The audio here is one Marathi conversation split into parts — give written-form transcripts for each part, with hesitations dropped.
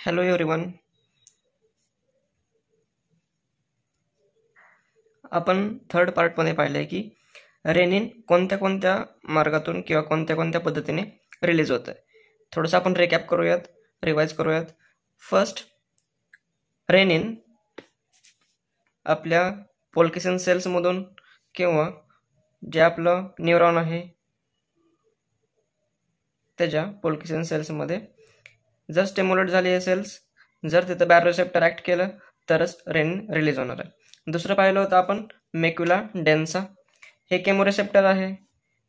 Hello everyone. आपण थर्ड पार्टमध्ये पाहिलं की रेनिन कोणत्या कोणत्या मार्गातून किंवा कोणत्या कोणत्या पद्धतीने रिलीज होतं. थोडंसं आपण रिकॅप करूयात, रिवाइज करूयात. फर्स्ट, रेनिन आपल्या पोल्केसन सेल्समधून किंवा जे आपलं न्यूरॉन आहे त्याच्या पोल्केसन सेल्समध्ये जर स्टिम्युलेट झाले हे सेल्स, जर तिथं बॅरोरिसेप्टर ॲक्ट केलं तरच रेनिन रिलीज होणार आहे. दुसरं पाहिलं होतं आपण मेक्युला डेन्सा. हे केमोरिसेप्टर आहे.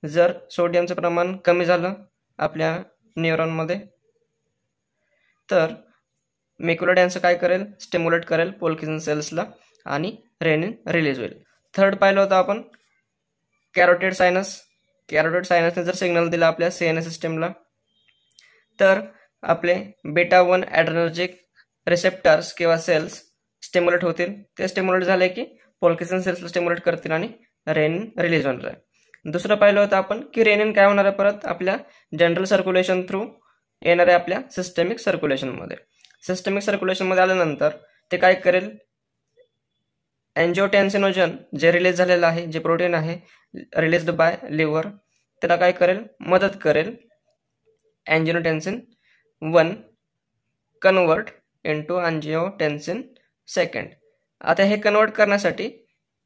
जर सोडियमचं प्रमाण कमी झालं आपल्या न्यूरॉनमध्ये तर मेक्युला डेन्सा काय करेल, स्टिम्युलेट करेल पोल्केसन सेल्सला आणि रेनिन रिलीज होईल. थर्ड पाहिलं होतं आपण कॅरोटिड सायनस. कॅरोटिड सायनसने जर सिग्नल दिला आपल्या सीएनएस सिस्टमला तर आपले बेटा 1 ॲड्रेनर्जिक रिसेप्टर्स किंवा सेल्स स्टिम्युलेट होतील. ते स्टिम्युलेट झाले की पोल्केसन सेल्सला स्टिम्युलेट करतील आणि रेनिन रिलीज होणार आहे. दुसरं पाहिलं होतं आपण की रेनिन काय होणार आहे, परत आपल्या जनरल सर्क्युलेशन थ्रू येणार आहे आपल्या सिस्टमिक सर्क्युलेशनमध्ये. सिस्टमिक सर्क्युलेशनमध्ये आल्यानंतर ते काय करेल, एन्जिओटेन्सिनोजन जे रिलीज झालेलं आहे, जे प्रोटीन आहे रिलीज्ड बाय लिव्हर, त्याला काय करेल, मदत करेल एन्जिओटेन्सिन 1 कन्वर्ट इनटू एन्जिओटेन्सिन 2. आता हे कन्वर्ट करण्यासाठी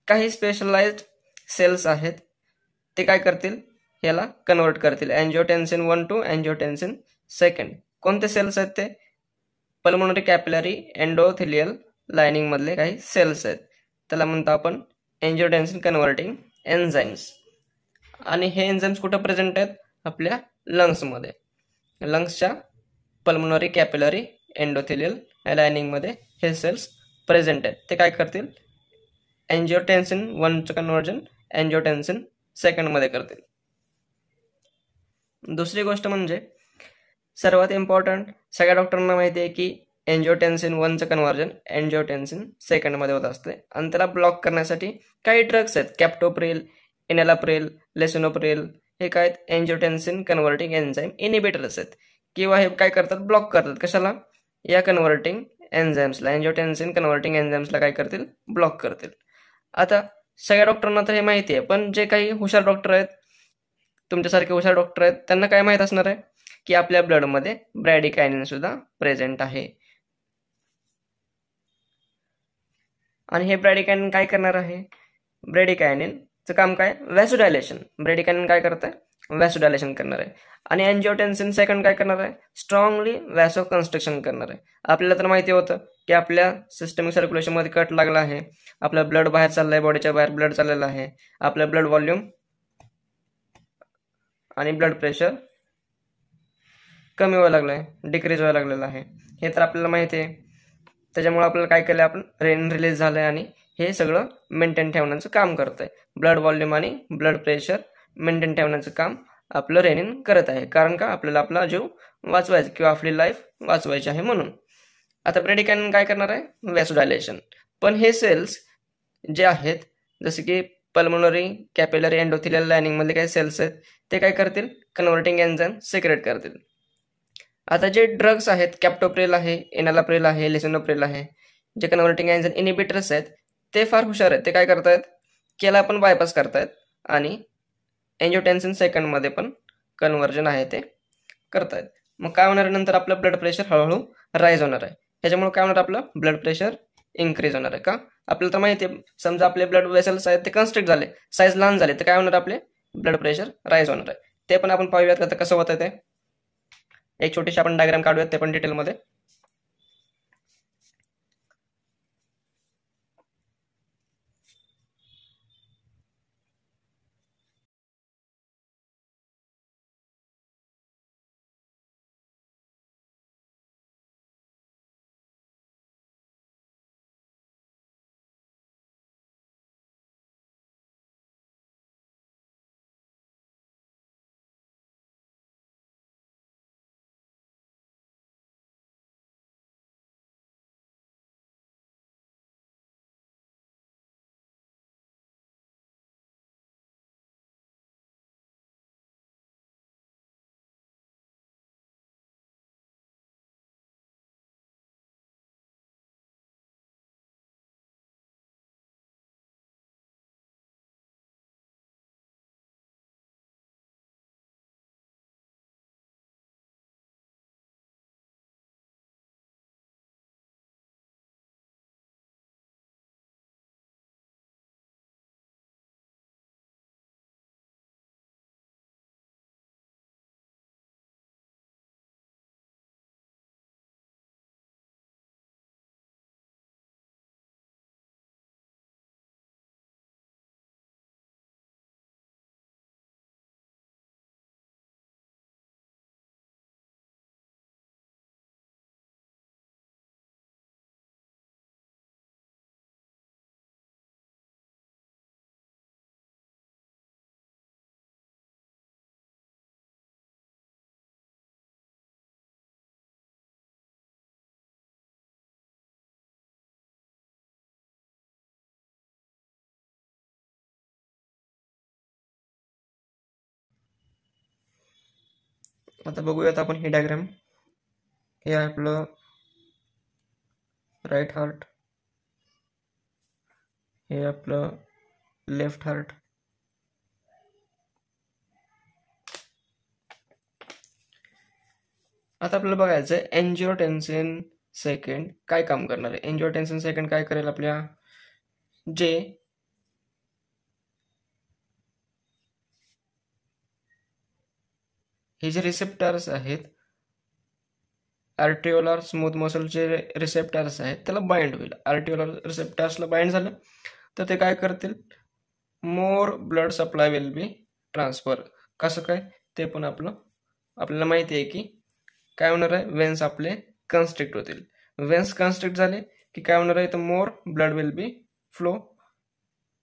काही स्पेशलाइज्ड सेल्स आहेत, ते काय करतील, याला कन्वर्ट करतील एन्जिओटेन्सिन 1 टू एन्जिओटेन्सिन 2. कोणते सेल्स आहेत ते पल्मोनरी कॅपिलरी एंडोथेलियल लाइनिंग मधले काही सेल्स आहेत. त्याला म्हणतो आपण एन्जिओटेन्सिन कन्व्हर्टिंग एन्झाइम्स. आणि हे एन्झाइम्स कुठं प्रेझेंट आहेत, आपल्या लंग्समध्ये. लंग्सच्या पल्मोनरी कॅपिलरी एंडोथेलियल लाइनिंगमध्ये हे सेल्स प्रेझेंट आहेत. ते काय करतील, एन्जिओटेन्सिन 1चं कन्व्हर्जन एन्जिओटेन्सिन 2 मध्ये करतील. दुसरी गोष्ट म्हणजे सर्वात इम्पॉर्टंट, सगळ्या डॉक्टरांना माहिती आहे की एन्जिओटेन्सिन 1चं कन्व्हर्जन एन्जिओटेन्सिन 2 मध्ये होत असते आणि त्याला ब्लॉक करण्यासाठी काही ड्रग्स आहेत, कॅप्टोप्रिल, इनेलाप्रिल, लेसिनोप्रिल. हे काय आहेत, एन्जिओटेन्सिन कन्व्हर्टिंग एन्झाइम इनिबिटर्स आहेत किंवा हे काय करतात, ब्लॉक करतात. कशाला, या कन्व्हर्टिंग एन्झाइम्सला, एन्जिओटेन्सिन कन्व्हर्टिंग एन्झाइम्सला काय करतील, ब्लॉक करतील. आता सगळ्या डॉक्टरांना तर हे माहिती आहे, पण जे काही हुशार डॉक्टर आहेत, तुमच्यासारखे हुशार डॉक्टर आहेत, त्यांना काय माहीत असणार आहे की आपल्या ब्लडमध्ये ब्रॅडिकायनिन सुद्धा प्रेझेंट आहे. आणि हे ब्रॅडिकायनिन काय करणार आहे, ब्रॅडिकायनिनचं काम काय, व्हॅसोडायलेशन. ब्रॅडिकायनिन काय करत आहे, व्हॅसोडायलेशन करणार आहे. आणि एन्जिओटेन्सिन 2 काय करणार आहे, स्ट्रॉंगली व्हॅसो कन्स्ट्रक्शन करणार आहे. आपल्याला तर माहिती होतं की आपल्या सिस्टमिक सर्क्युलेशनमध्ये कट लागला आहे, आपलं ब्लड बाहेर चाललंय, बॉडीच्या बाहेर ब्लड चाललेलं आहे, आपलं ब्लड व्हॉल्यूम आणि ब्लड प्रेशर कमी व्हायला लागलाय, डिक्रीज व्हायला लागलेलं आहे, हे तर आपल्याला माहिती आहे. त्याच्यामुळे आपल्याला काय केलं, आपण रेनिन रिलीज झालंय आणि हे सगळं मेंटेन ठेवण्याचं काम करत आहे. ब्लड व्हॉल्यूम आणि ब्लड प्रेशर मेंटेन ठेवण्याचं काम आपलं रेनिन करत आहे. कारण का, आपल्याला आपला जीव वाचवायचा किंवा आपली लाईफ वाचवायची आहे म्हणून. आता ब्रॅडिकायनिन काय करणार आहे, व्हॅसोडायलेशन. पण हे सेल्स जे आहेत, जसे की पल्मोनरी कॅपिलरी एंडोथेलियल लाइनिंग मध्ये काही सेल्स आहेत, ते काय करतील, कन्व्हर्टिंग एन्झाइम सिक्रेट करतील. आता जे ड्रग्स आहेत, कॅप्टोप्रिल आहे, इनालाप्रिल आहे, लेसिनोप्रिल आहे, जे कन्व्हर्टिंग एन्झाइम इनिबिटर्स आहेत, ते फार हुशार आहेत. ते काय करतायत, केला पण बायपास करतायत आणि एन्जिओटेन्सिन 2 मध्ये पण कन्व्हर्जन आहे ते करतायत. मग काय होणार, नंतर आपलं ब्लड प्रेशर हळूहळू राईज होणार आहे. त्याच्यामुळे काय होणार, आपलं ब्लड प्रेशर इन्क्रीज होणार आहे. का, आपल्याला तर माहिती आहे, समजा आपले ब्लड वेसल्स आहेत ते कन्स्ट्रिक्ट झाले, साईज लहान झाले, तर काय होणार, आपले ब्लड प्रेशर राईज होणार आहे. ते पण आपण पाहूयात आता कसं होतं ते. एक छोटीशी आपण डायग्राम काढूयात ते पण डिटेलमध्ये. आता बघूयात आपण ही डायग्राम. हे आहे आपलं राईट हार्ट, हे आपलं लेफ्ट हार्ट. आता आपल्याला बघायचं आहे एंजिओटेन्सिन सेकंड काय काम करणार आहे. एंजिओटेन्सिन सेकंड काय करेल, आपल्या जे हे जे रिसेप्टर्स आहेत, आर्टिओलर स्मूथ मसलचे रिसेप्टर्स आहेत, त्याला बाइंड होईल. आर्टिओलर रिसेप्टर्सला बाइंड झालं तर ते काय करतील, more blood supply will be transfer. कसं काय ते पण आपल्याला माहिती आहे की काय होणार आहे, वेन्स आपले कन्स्ट्रिक्ट होतील. वेन्स कन्स्ट्रिक्ट झाले की काय होणार आहे, तर more blood will be flow,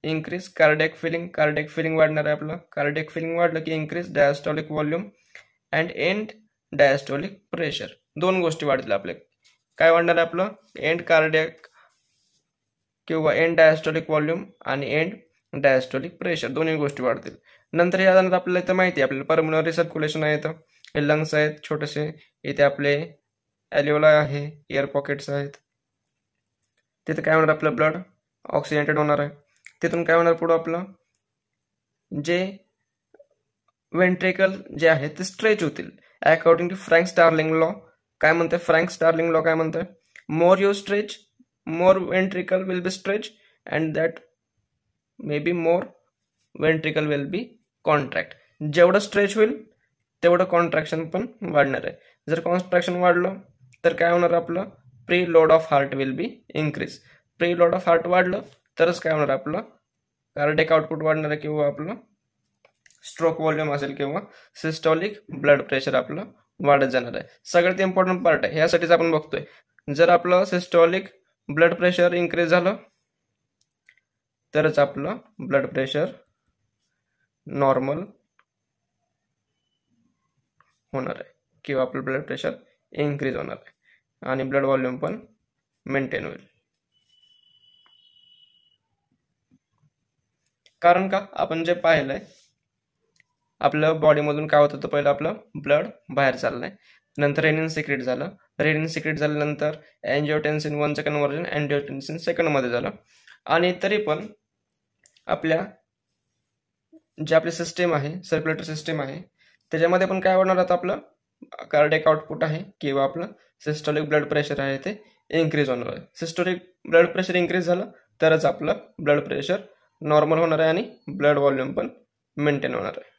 increase cardiac filling वाढणार आहे आपलं. कार्डियक फिलिंग वाढलं की increase diastolic volume and end diastolic pressure. दोन गोष्टी वाढतील आपले. काय वाढणार आहे आपलं, एंड कार्डियक किंवा एंड डायस्टोलिक व्हॉल्यूम आणि एंड डायस्टोलिक प्रेशर, दोन्ही गोष्टी वाढतील. नंतर यानंतर आपल्याला इथं माहिती आहे, आपल्याला पल्मोनरी सर्क्युलेशन आहे, हे लंग्स आहेत छोटेसे, इथे आपले ॲल्व्होलाई आहे, एअर पॉकेट्स आहेत. तिथे काय होणार, आपलं ब्लड ऑक्सिजनेटेड होणार आहे. तिथून काय होणार पुढं, आपलं जे वेंट्रिकल जे आहे ते स्ट्रेच होतील according to Frank Starling law. काय म्हणते फ्रँक स्टार्लिंग लॉ, काय म्हणते, more you stretch more ventricle will be stretch and that may be more ventricle will be contract. जेवढं स्ट्रेच होईल तेवढं कॉन्ट्रॅक्शन पण वाढणार आहे. जर कॉन्ट्रॅक्शन वाढलं तर काय होणार, आपलं pre load of heart will be increase. Pre load of heart वाढलं तरच काय होणार, आपलं कार्डियक आउटपुट वाढणार आहे किंवा आपलं स्ट्रोक व्हॉल्यूम असेल किंवा सिस्टोलिक ब्लड प्रेशर आपलं वाढत जाणार आहे. सगळ्यात इम्पॉर्टंट पार्ट आहे, यासाठीच आपण बघतोय. जर आपलं सिस्टोलिक ब्लड प्रेशर इन्क्रीज झालं तरच आपलं ब्लड प्रेशर नॉर्मल होणार आहे किंवा आपलं ब्लड प्रेशर इन्क्रीज होणार आहे आणि ब्लड व्हॉल्यूम पण मेंटेन होईल. कारण का, आपण जे पाहिलंय, आपलं बॉडीमधून काय होतं, तर पहिलं आपलं ब्लड बाहेर चाललंय, नंतर रेनिन सिक्रेट झालं. रेनिन सिक्रेट झाल्यानंतर एंजिओटेन्सिन 1चं कन्व्हर्जन एंजिओटेन्सिन 2 मध्ये झालं. आणि तरी पण आपल्या जे आपली सिस्टीम आहे, सर्क्युलेटरी सिस्टीम आहे, त्याच्यामध्ये पण काय होणार, आता आपलं कार्डियक आउटपुट आहे किंवा आपलं सिस्टोलिक ब्लड प्रेशर आहे ते इन्क्रीज होणार आहे. सिस्टोलिक ब्लड प्रेशर इन्क्रीज झालं तरच आपलं ब्लड प्रेशर नॉर्मल होणार आहे आणि ब्लड व्हॉल्यूम पण मेंटेन होणार आहे.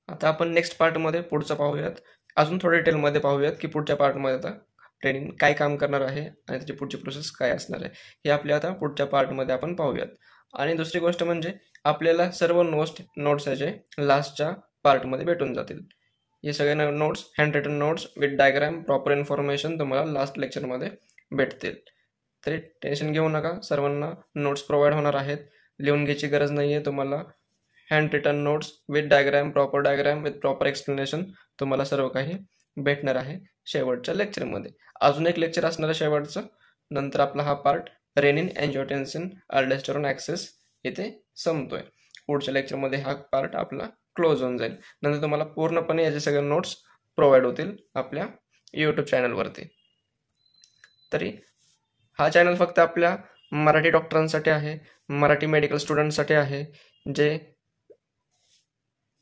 आता आपण नेक्स्ट पार्टमध्ये पुढचं पाहूयात, अजून थोडं डिटेलमध्ये पाहूयात की पुढच्या पार्टमध्ये आता ट्रेनिंग काय काम करणार आहे आणि त्याची पुढची प्रोसेस काय असणार आहे, हे आपल्या आता पुढच्या पार्टमध्ये आपण पाहूयात. आणि दुसरी गोष्ट म्हणजे आपल्याला सर्व नोट्स याचे लास्टच्या पार्टमध्ये भेटून जातील. हे सगळे notes, hand written notes with diagram, proper information तुम्हाला लास्ट लेक्चरमध्ये भेटतील. तरी टेन्शन घेऊ नका, सर्वांना नोट्स प्रोव्हाइड होणार आहेत. लिहून घ्यायची गरज नाही आहे तुम्हाला. Hand written notes with diagram, proper diagram with proper explanation तुम्हाला सर्व काही भेटणार आहे शेवटच्या लेक्चरमध्ये. अजून एक लेक्चर असणार आहे शेवटचं, नंतर आपला हा पार्ट रेनिन, एंजिओटेन्सिन, अल्डोस्टेरोन ॲक्सेस इथे संपतोय. पुढच्या लेक्चरमध्ये हा पार्ट आपला क्लोज होऊन जाईल. नंतर तुम्हाला पूर्णपणे याचे सगळे नोट्स प्रोव्हाइड होतील आपल्या यूट्यूब चॅनलवरती. तरी हा चॅनल फक्त आपल्या मराठी डॉक्टरांसाठी आहे, मराठी मेडिकल स्टुडंटसाठी आहे, जे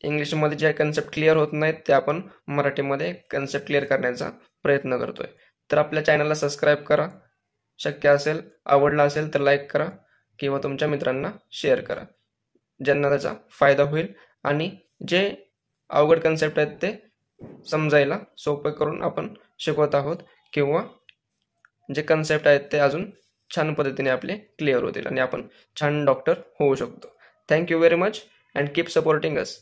इंग्लिशमध्ये जे कन्सेप्ट क्लिअर होत नाहीत ते आपण मराठीमध्ये कन्सेप्ट क्लिअर करण्याचा प्रयत्न करतोय. तर आपल्या चॅनलला सबस्क्राईब करा, शक्य असेल आवडला असेल तर लाईक करा किंवा तुमच्या मित्रांना शेअर करा, ज्यांना त्याचा फायदा होईल. आणि जे अवघड कन्सेप्ट आहेत ते समजायला सोपे करून आपण शिकवत आहोत किंवा जे कन्सेप्ट आहेत ते अजून छान पद्धतीने आपले क्लिअर होतील आणि आपण छान डॉक्टर होऊ शकतो. Thank you very much and keep supporting us.